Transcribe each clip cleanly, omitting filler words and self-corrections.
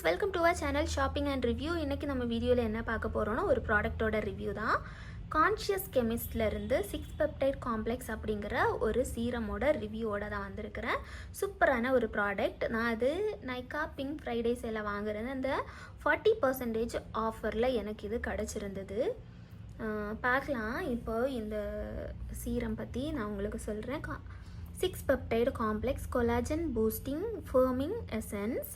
Welcome to our channel shopping and review. இன்றைக்கி நம்ம வீடியோவில் என்ன பார்க்க போகிறோன்னா ஒரு ப்ராடக்ட்டோட ரிவ்யூ தான். கான்ஷியஸ் கெமிஸ்ட்லேருந்து 6 பெப்டைட் காம்ப்ளெக்ஸ் அப்படிங்கிற ஒரு சீரமோட ரிவ்யூவோட தான் வந்திருக்கிறேன். சூப்பரான ஒரு ப்ராடக்ட். நான் அது நைக்கா பிங்க் ஃப்ரைடே சேலை வாங்குறது அந்த 40% ஆஃபரில் எனக்கு இது கிடச்சிருந்தது. பார்க்கலாம். இப்போ இந்த சீரம் பற்றி நான் உங்களுக்கு சொல்கிறேன். 6 peptide complex collagen boosting firming essence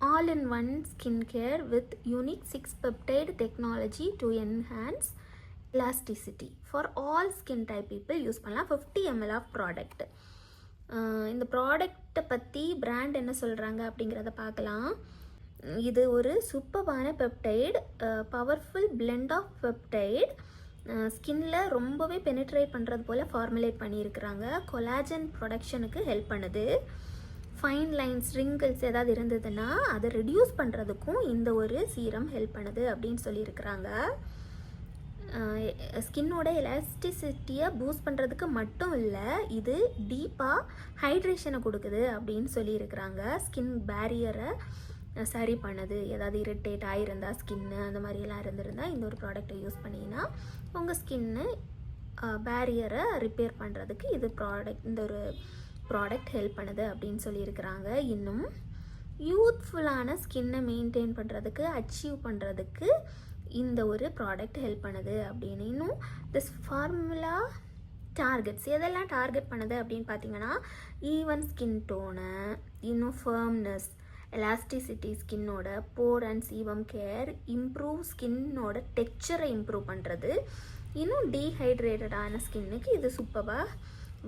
all-in-one skincare with unique 6 peptide technology to enhance elasticity for all skin type people use பண்ணலாம். 50 ml ஆஃப் ப்ராடக்ட். இந்த ப்ராடக்டை பற்றி பிராண்ட் என்ன சொல்கிறாங்க அப்படிங்கிறத பார்க்கலாம். இது ஒரு சூப்பரான peptide, powerful blend of peptide, ஸ்கின்ல ரொம்பவே பெனிட்ரேட் பண்ணுறது போல் ஃபார்முலேட் பண்ணியிருக்கிறாங்க. கொலாஜன் ப்ரொடக்ஷனுக்கு ஹெல்ப் பண்ணுது. ஃபைன் லைன்ஸ் ரிங்கிள்ஸ் ஏதாவது இருந்ததுன்னா அதை ரெடியூஸ் பண்ணுறதுக்கும் இந்த ஒரு சீரம் ஹெல்ப் பண்ணுது அப்படின்னு சொல்லியிருக்கிறாங்க. ஸ்கின்னோட எலாஸ்டிசிட்டியை பூஸ்ட் பண்ணுறதுக்கு மட்டும் இல்லை, இது டீப்பாக ஹைட்ரேஷனை கொடுக்குது அப்படின்னு சொல்லியிருக்கிறாங்க. ஸ்கின் பேரியரை சரி பண்ணுது. ஏதாவது இரிட்டேட் ஆகிருந்தால் ஸ்கின்னு அந்த மாதிரிலாம் இருந்திருந்தால் இந்த ஒரு ப்ராடக்டை யூஸ் பண்ணிங்கன்னா உங்கள் ஸ்கின்னு பேரியரை ரிப்பேர் பண்ணுறதுக்கு இந்த ஒரு ப்ராடக்ட் ஹெல்ப் பண்ணுது அப்படின்னு சொல்லியிருக்கிறாங்க. இன்னும் யூத்ஃபுல்லான ஸ்கின்னை மெயின்டைன் பண்ணுறதுக்கு அச்சீவ் பண்ணுறதுக்கு இந்த ஒரு ப்ராடக்ட் ஹெல்ப் பண்ணுது அப்படின்னு. இன்னும் திஸ் ஃபார்முலா டார்கெட்ஸ் எதெல்லாம் டார்கெட் பண்ணுது அப்படின்னு பார்த்தீங்கன்னா ஈவன் ஸ்கின் டோனு, இன்னும் ஃபர்ம்னஸ், எலாஸ்டிசிட்டி, ஸ்கின்னோட pore and sebum care, improve ஸ்கின்னோட டெக்ஸ்சரை இம்ப்ரூவ் பண்ணுறது, இன்னும் டீஹைட்ரேட்டடான ஸ்கின்னுக்கு இது சூப்பராக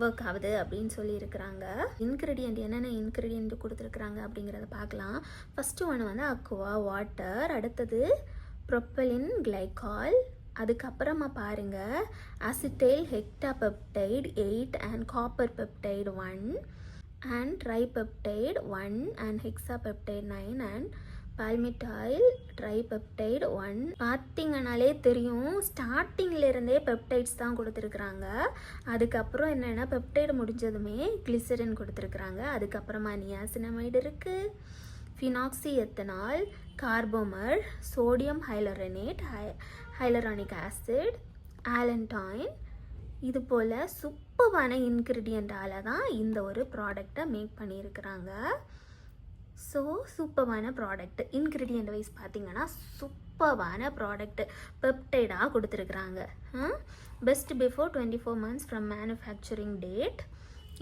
ஒர்க் ஆகுது அப்படின்னு சொல்லியிருக்கிறாங்க. இன்க்ரீடியண்ட் என்னென்ன இன்க்ரீடியண்ட் கொடுத்துருக்குறாங்க அப்படிங்கிறத பார்க்கலாம். ஃபஸ்ட்டு ஒன்று வந்து அக்வா வாட்டர், அடுத்தது ப்ரொப்பலின் கிளைகால், அதுக்கப்புறமா பாருங்கள் acetyl hexapeptide 8 and copper peptide 1 and tripeptide 1 and hexapeptide 9 and palmitoyl tripeptide 1. பார்த்தீங்கன்னாலே தெரியும் ஸ்டார்டிங்லேருந்தே பெப்டைட்ஸ் தான் கொடுத்துருக்குறாங்க. அதுக்கப்புறம் என்னென்னா பெப்டைடு முடிஞ்சதுமே கிளிசரின் கொடுத்துருக்குறாங்க. அதுக்கப்புறமா நியாசினமைடு இருக்குது, phenoxyethanol, carbomer, sodium hyaluronate, hyaluronic acid, allantoin, இது போல் சூப்பரான இன்க்ரீடியண்ட்டால் தான் இந்த ஒரு ப்ராடக்டை மேக் பண்ணியிருக்கிறாங்க. ஸோ சூப்பரான ப்ராடக்ட். இன்க்ரீடியண்ட் வைஸ் பார்த்தீங்கன்னா சூப்பரான ப்ராடக்ட் பெப்டைடாக கொடுத்துருக்குறாங்க. Best before 24 months from manufacturing date.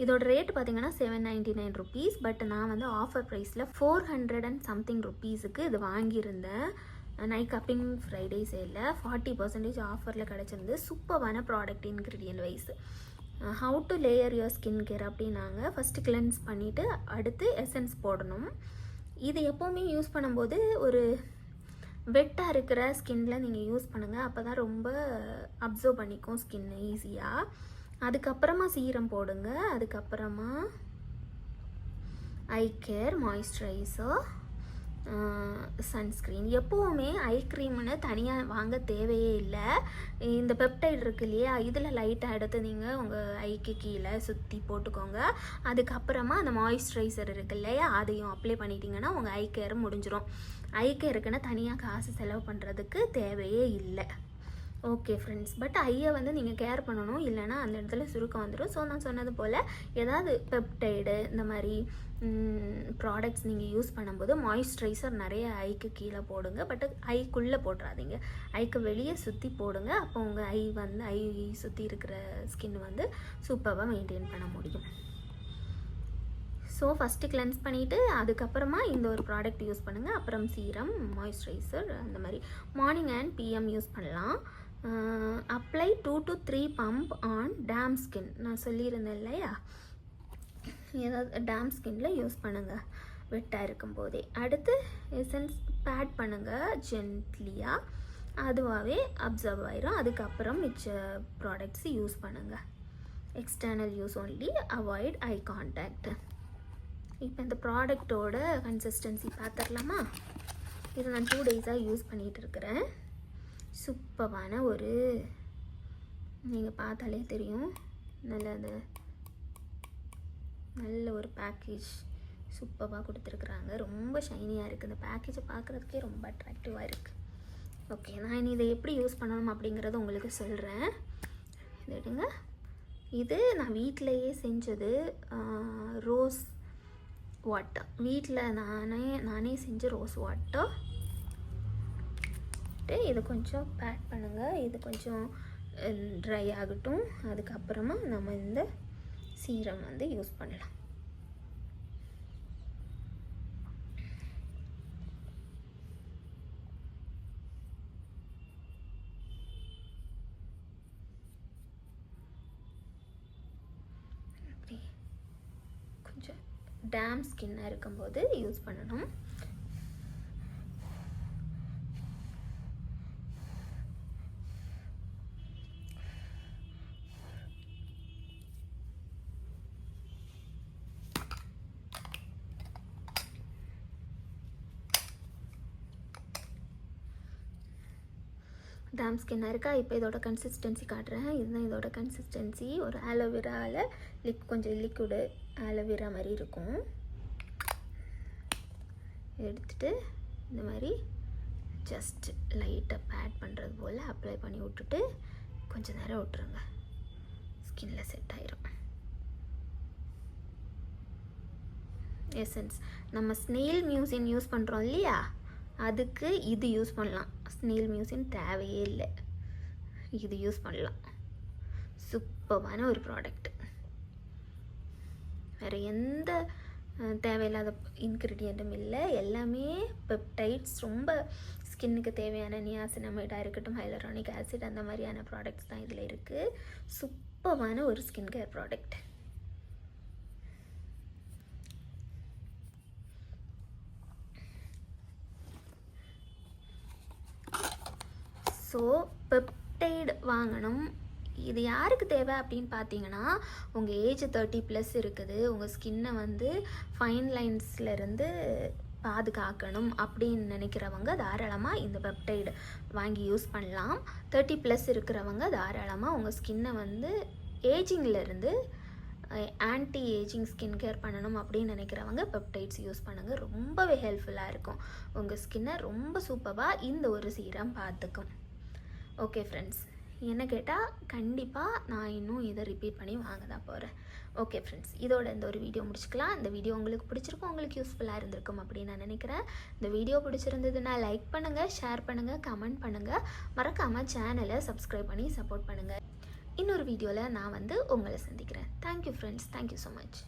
இதோட ரேட் பார்த்தீங்கன்னா 799 rupees. பட் நான் வந்து ஆஃபர் ப்ரைஸில் 400 and something rupeesக்கு இது வாங்கியிருந்தேன். நைக்கா பிங்க் ஃப்ரைடே சேலில் 40% ஆஃபரில் கிடச்சிருந்து. சூப்பரான product ingredient wise. How to layer your skin care அப்படின்னாங்க. ஃபஸ்ட்டு கிளென்ஸ் பண்ணிவிட்டு அடுத்து எசன்ஸ் போடணும். இது எப்போவுமே யூஸ் பண்ணும்போது ஒரு வெட்டாக இருக்கிற ஸ்கின்னில் நீங்கள் யூஸ் பண்ணுங்கள். அப்போ தான் ரொம்ப அப்சர்வ் பண்ணிக்கும் ஸ்கின்னு ஈஸியாக. அதுக்கப்புறமா சீரம் போடுங்க. அதுக்கப்புறமா ஐ கேர், மாய்ஸ்சரைசர், சன்ஸ்க்ரீன். எப்போவுமே ஐ க்ரீம்னு தனியாக வாங்க தேவையே இல்லை. இந்த பெப்டைட் இருக்கு இல்லையா, இதில் லைட்டாக எடுத்து நீங்கள் உங்கள் ஐக்கு கீழே சுற்றி போட்டுக்கோங்க. அதுக்கப்புறமா அந்த மாய்ஸ்சரைசர் இருக்கு இல்லையா, அதையும் அப்ளை பண்ணிட்டீங்கன்னா உங்கள் ஐ கேர் முடிஞ்சிடும். ஐ கேருக்குன்னு தனியாக காசு செலவு பண்ணுறதுக்கு தேவையே இல்லை. ஓகே ஃப்ரெண்ட்ஸ், பட் ஐயை வந்து நீங்கள் கேர் பண்ணணும், இல்லைனா அந்த இடத்துல சுருக்கம் வந்துடும். ஸோ நான் சொன்னது போல் ஏதாவது பெப்டைடு இந்த மாதிரி ப்ராடக்ட்ஸ் நீங்கள் யூஸ் பண்ணும்போது மாய்ஸ்சரைசர் நிறைய ஐக்கு கீழே போடுங்க. பட் ஐக்குள்ளே போட்டுறாதீங்க, ஐக்கு வெளியே சுற்றி போடுங்க. அப்போ உங்கள் ஐ சுற்றி இருக்கிற ஸ்கின் வந்து சூப்பராக மெயின்டைன் பண்ண முடியும். ஸோ ஃபஸ்ட்டு கிளென்ஸ் பண்ணிவிட்டு அதுக்கப்புறமா இந்த ஒரு ப்ராடக்ட் யூஸ் பண்ணுங்கள். அப்புறம் சீரம், மாய்ஸ்சரைசர் அந்த மாதிரி மார்னிங் அண்ட் பிஎம் யூஸ் பண்ணலாம். Apply 2 to 3 pump on damp skin. நான் சொல்லியிருந்தேன் இல்லையா, ஏதாவது டேம் ஸ்கின்னில் யூஸ் பண்ணுங்கள் வெட்டாக இருக்கும்போதே. அடுத்து எசன்ஸ் பேட் பண்ணுங்கள் ஜென்ட்லியாக, அதுவாகவே அப்சர்வ் ஆயிரும். அதுக்கப்புறம் மிச்ச ப்ராடக்ட்ஸ் யூஸ் பண்ணுங்கள். External use only, avoid eye contact. இப்போ இந்த ப்ராடக்டோட கன்சிஸ்டன்சி பார்த்துடலாமா. இதை நான் 2 days யூஸ் பண்ணிகிட்டு இருக்கிறேன். சூப்பரான ஒரு, நீங்கள் பார்த்தாலே தெரியும், நல்ல ஒரு பேக்கேஜ் சூப்பராக கொடுத்துருக்குறாங்க. ரொம்ப ஷைனியாக இருக்குது. இந்த பேக்கேஜை பார்க்குறதுக்கே ரொம்ப அட்ராக்டிவாக இருக்குது. ஓகே, நான் இதை எப்படி யூஸ் பண்ணணும் அப்படிங்கிறத உங்களுக்கு சொல்கிறேன். இது எடுங்க. இது நான் வீட்டிலையே செஞ்சது ரோஸ் வாட்டர். வீட்டில் நானே செஞ்ச ரோஸ் வாட்டர். இதை கொஞ்சம் பேக் பண்ணுங்கள். இது கொஞ்சம் ட்ரை ஆகட்டும். அதுக்கப்புறமா நம்ம இந்த சீரம் வந்து யூஸ் பண்ணலாம். கொஞ்சம் டேம் ஸ்கின்னாக இருக்கும்போது யூஸ் பண்ணணும். டேம் ஸ்கின்னாக இருக்கா? இப்போ இதோட கன்சிஸ்டன்சி காட்டுறேன். இதுதான் இதோட கன்சிஸ்டன்சி. ஒரு ஆலோவேராவில் கொஞ்சம் லிக்விடு ஆலோவேரா மாதிரி இருக்கும். எடுத்துகிட்டு இந்த மாதிரி ஜஸ்ட் லைட்டாக பேட் பண்ணுறது போல் அப்ளை பண்ணி விட்டுட்டு கொஞ்சம் நேரம் விட்டுருங்க. ஸ்கின்னில் செட் ஆயிரும். எசன்ஸ் நம்ம ஸ்னெயில் மியூசின் யூஸ் பண்ணுறோம் இல்லையா, அதுக்கு இது யூஸ் பண்ணலாம். ஸ்னெயில் மியூசின் தேவையே இல்லை, இது யூஸ் பண்ணலாம். சூப்பரான ஒரு ப்ராடக்ட். வேறு எந்த தேவையில்லாத இன்க்ரீடியண்ட்டும் இல்லை. எல்லாமே பெப்டைட்ஸ். ரொம்ப ஸ்கின்னுக்கு தேவையான நியாசினமைடாக இருக்கட்டும், ஹைலரானிக் ஆசிட், அந்த மாதிரியான ப்ராடக்ட்ஸ் தான் இதில் இருக்குது. சூப்பரான ஒரு skin care product. So peptide வாங்கணும். இது யாருக்கு தேவை அப்படின்னு பார்த்தீங்கன்னா, உங்கள் ஏஜ் 30+ இருக்குது, உங்கள் ஸ்கின்னை வந்து ஃபைன் லைன்ஸ்லேருந்து பாதுகாக்கணும் அப்படின்னு நினைக்கிறவங்க தாராளமாக இந்த பெப்டைடு வாங்கி யூஸ் பண்ணலாம். 30+ இருக்கிறவங்க தாராளமாக உங்கள் ஸ்கின்னை வந்து ஏஜிங்லேருந்து ஆன்டி ஏஜிங் ஸ்கின் கேர் பண்ணணும் அப்படின்னு நினைக்கிறவங்க பெப்டைட்ஸ் யூஸ் பண்ணுங்கள். ரொம்பவே ஹெல்ப்ஃபுல்லாக இருக்கும். உங்கள் ஸ்கின்னை ரொம்ப சூப்பராக இந்த ஒரு சீரம் பார்த்துக்கும். ஓகே ஃப்ரெண்ட்ஸ், என்ன கேட்டால் கண்டிப்பாக நான் இன்னும் இதை ரிப்பீட் பண்ணி வாங்க தான் போகிறேன். ஓகே ஃப்ரெண்ட்ஸ், இதோட இந்த ஒரு வீடியோ முடிச்சுக்கலாம். இந்த வீடியோ உங்களுக்கு பிடிச்சிருக்கும், உங்களுக்கு யூஸ்ஃபுல்லாக இருந்திருக்கும் அப்படின்னு நான் நினைக்கிறேன். இந்த வீடியோ பிடிச்சிருந்ததுன்னா லைக் பண்ணுங்கள், ஷேர் பண்ணுங்கள், கமெண்ட் பண்ணுங்கள். மறக்காமல் சேனலை சப்ஸ்கிரைப் பண்ணி சப்போர்ட் பண்ணுங்கள். இன்னொரு வீடியோவில் நான் வந்து உங்களை சந்திக்கிறேன். Thank you friends, thank you so much.